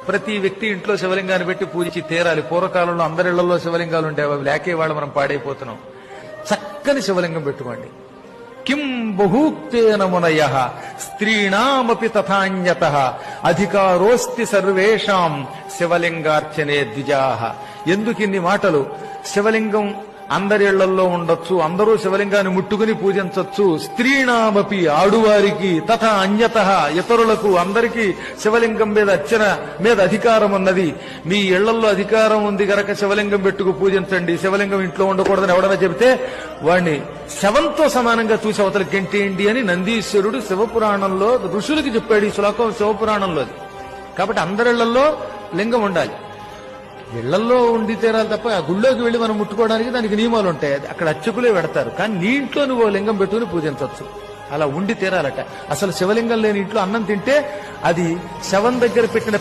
ప్రతి వ్యక్తి ఇంట్లో శివలింగాన్ని పెట్టి పూజించి తీరాలి. పూర్వకాలంలో అందరిళ్లలో శివలింగాలు ఉండేవి, అవి లేకే వాళ్ళు మనం పాడైపోతున్నాం. చక్కని శివలింగం పెట్టుకోండి. కిం బహూక్తేన మునయః స్త్రీణామపి తథాన్యతః అధికారోస్తి సర్వేషాం శివలింగార్చనే ద్విజాః. ఎందుకిన్ని మాటలు? శివలింగం అందరి ఇళ్లలో ఉండొచ్చు, అందరూ శివలింగాన్ని ముట్టుకుని పూజించవచ్చు. స్త్రీణామపి ఆడువారికి, తథా అన్యతః ఇతరులకు, అందరికీ శివలింగం మీద అర్చన మీద అధికారం ఉన్నది. మీ ఇళ్లలో అధికారం ఉంది గనక శివలింగం పెట్టుకు పూజించండి. శివలింగం ఇంట్లో ఉండకూడదని ఎవడన్నా చెబితే వాణ్ణి శవంతో సమానంగా చూసి అవతలకి గెంటేయండి అని నందీశ్వరుడు శివపురాణంలో ఋషులకి చెప్పాడు. ఈ శ్లోకం శివపురాణంలో. కాబట్టి అందరిళ్లలో లింగం ఉండాలి. ఇళ్లలో ఉండి తీరాలి తప్ప ఆ గుళ్ళోకి వెళ్లి మనం ముట్టుకోవడానికి దానికి నియమాలు ఉంటాయి. అక్కడ అర్చకులే పెడతారు. కానీ నీ ఇంట్లో నువ్వు లింగం పెట్టుకుని పూజించవచ్చు. అలా ఉండి తీరాలట. అసలు శివలింగం లేని ఇంట్లో అన్నం తింటే అది శవం దగ్గర పెట్టిన